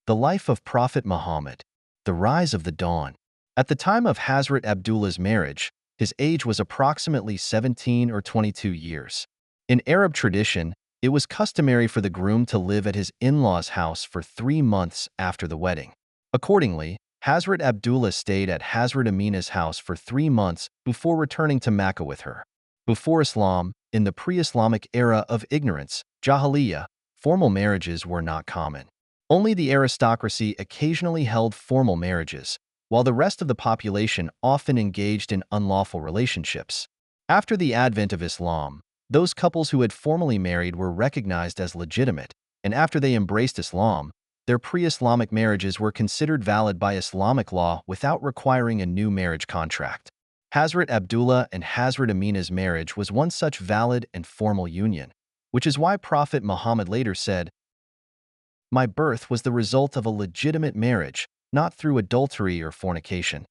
The life of Prophet Muhammad. The rise of the dawn. At the time of Hazrat Abdullah's marriage, his age was approximately 17 or 22 years. In Arab tradition, it was customary for the groom to live at his in-laws' house for 3 months after the wedding. Accordingly, Hazrat Abdullah stayed at Hazrat Amina's house for 3 months before returning to Mecca with her. Before Islam, in the pre-Islamic era of ignorance, Jahiliyyah, formal marriages were not common. Only the aristocracy occasionally held formal marriages, while the rest of the population often engaged in unlawful relationships. After the advent of Islam, those couples who had formally married were recognized as legitimate, and after they embraced Islam, their pre-Islamic marriages were considered valid by Islamic law without requiring a new marriage contract. Hazrat Abdullah and Hazrat Amina's marriage was one such valid and formal union, which is why Prophet Muhammad later said, "My birth was the result of a legitimate marriage, not through adultery or fornication."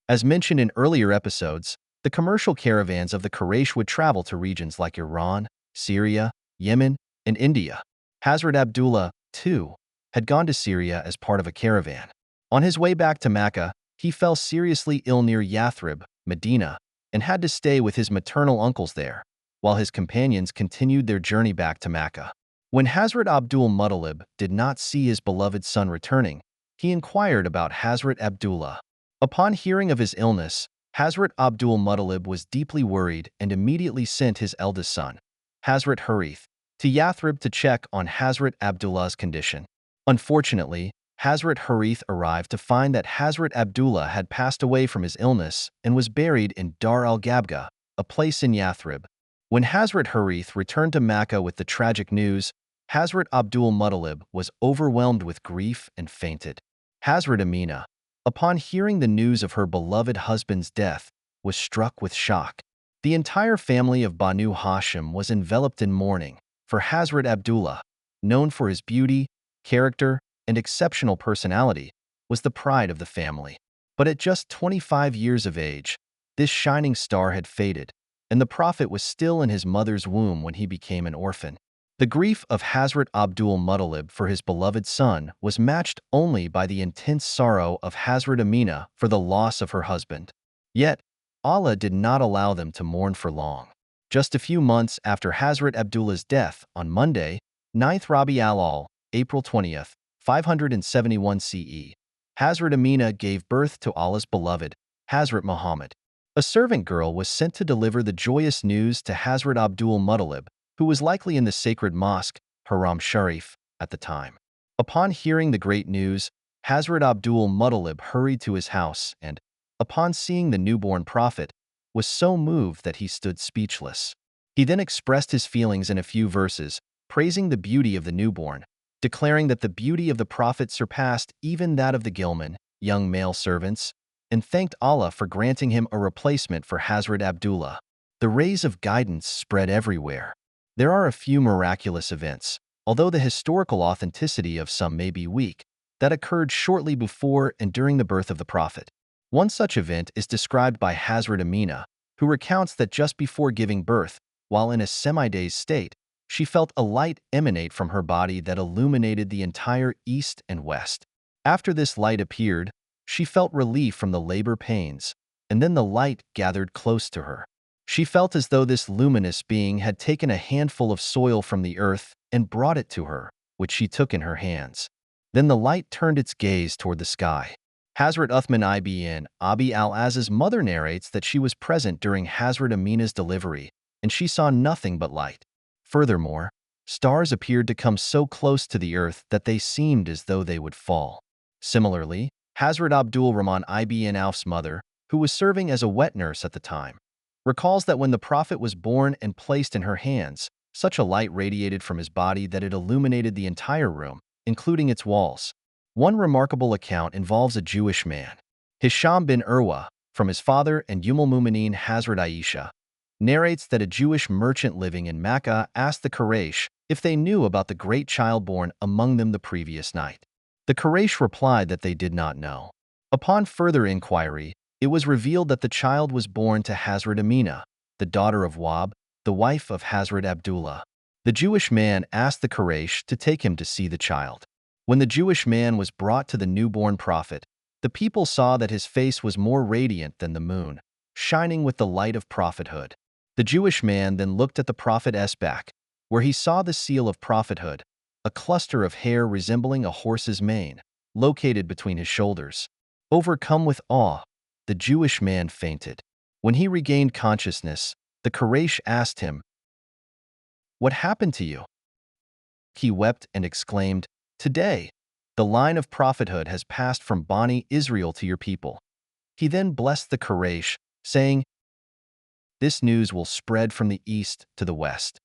As mentioned in earlier episodes, the commercial caravans of the Quraysh would travel to regions like Iran, Syria, Yemen, and India. Hazrat Abdullah, too, had gone to Syria as part of a caravan. On his way back to Mecca, he fell seriously ill near Yathrib, Medina, and had to stay with his maternal uncles there, while his companions continued their journey back to Mecca. When Hazrat Abdul-Muttalib did not see his beloved son returning, he inquired about Hazrat Abdullah. Upon hearing of his illness, Hazrat Abdul-Muttalib was deeply worried and immediately sent his eldest son, Hazrat Harith, to Yathrib to check on Hazrat Abdullah's condition. Unfortunately, Hazrat Harith arrived to find that Hazrat Abdullah had passed away from his illness and was buried in Dar al-Gabga, a place in Yathrib. When Hazrat Harith returned to Mecca with the tragic news, Hazrat Abdul-Muttalib was overwhelmed with grief and fainted. Hazrat Amina, upon hearing the news of her beloved husband's death, was struck with shock. The entire family of Banu Hashim was enveloped in mourning, for Hazrat Abdullah, known for his beauty, character, and exceptional personality, was the pride of the family. But at just 25 years of age, this shining star had faded, and the Prophet was still in his mother's womb when he became an orphan. The grief of Hazrat Abdul-Muttalib for his beloved son was matched only by the intense sorrow of Hazrat Amina for the loss of her husband. Yet, Allah did not allow them to mourn for long. Just a few months after Hazrat Abdullah's death, on Monday, 9th Rabi al-Awwal, April 20th, 571 CE, Hazrat Amina gave birth to Allah's beloved, Hazrat Muhammad. A servant girl was sent to deliver the joyous news to Hazrat Abdul-Muttalib, who was likely in the sacred mosque, Haram Sharif, at the time. Upon hearing the great news, Hazrat Abdul-Muttalib hurried to his house and, upon seeing the newborn prophet, was so moved that he stood speechless. He then expressed his feelings in a few verses, praising the beauty of the newborn, declaring that the beauty of the prophet surpassed even that of the gilman, young male servants, and thanked Allah for granting him a replacement for Hazrat Abdullah. The rays of guidance spread everywhere. There are a few miraculous events, although the historical authenticity of some may be weak, that occurred shortly before and during the birth of the Prophet. One such event is described by Hazrat Amina, who recounts that just before giving birth, while in a semi-dazed state, she felt a light emanate from her body that illuminated the entire east and west. After this light appeared, she felt relief from the labor pains, and then the light gathered close to her. She felt as though this luminous being had taken a handful of soil from the earth and brought it to her, which she took in her hands. Then the light turned its gaze toward the sky. Hazrat Uthman ibn Abi al-Az's mother narrates that she was present during Hazrat Amina's delivery, and she saw nothing but light. Furthermore, stars appeared to come so close to the earth that they seemed as though they would fall. Similarly, Hazrat Abdul Rahman ibn Auf's mother, who was serving as a wet nurse at the time, recalls that when the Prophet was born and placed in her hands, such a light radiated from his body that it illuminated the entire room, including its walls. One remarkable account involves a Jewish man, Hisham bin Urwa, from his father and Mu'mineen Hazrat Aisha, narrates that a Jewish merchant living in Mecca asked the Quraysh if they knew about the great child born among them the previous night. The Quraysh replied that they did not know. Upon further inquiry, it was revealed that the child was born to Hazrat Amina, the daughter of Wahb, the wife of Hazrat Abdullah. The Jewish man asked the Quraysh to take him to see the child. When the Jewish man was brought to the newborn prophet, the people saw that his face was more radiant than the moon, shining with the light of prophethood. The Jewish man then looked at the prophet's back, where he saw the seal of prophethood, a cluster of hair resembling a horse's mane, located between his shoulders. Overcome with awe, the Jewish man fainted. When he regained consciousness, the Quraysh asked him, "What happened to you?" He wept and exclaimed, "Today, the line of prophethood has passed from Bani Israel to your people." He then blessed the Quraysh, saying, "This news will spread from the east to the west.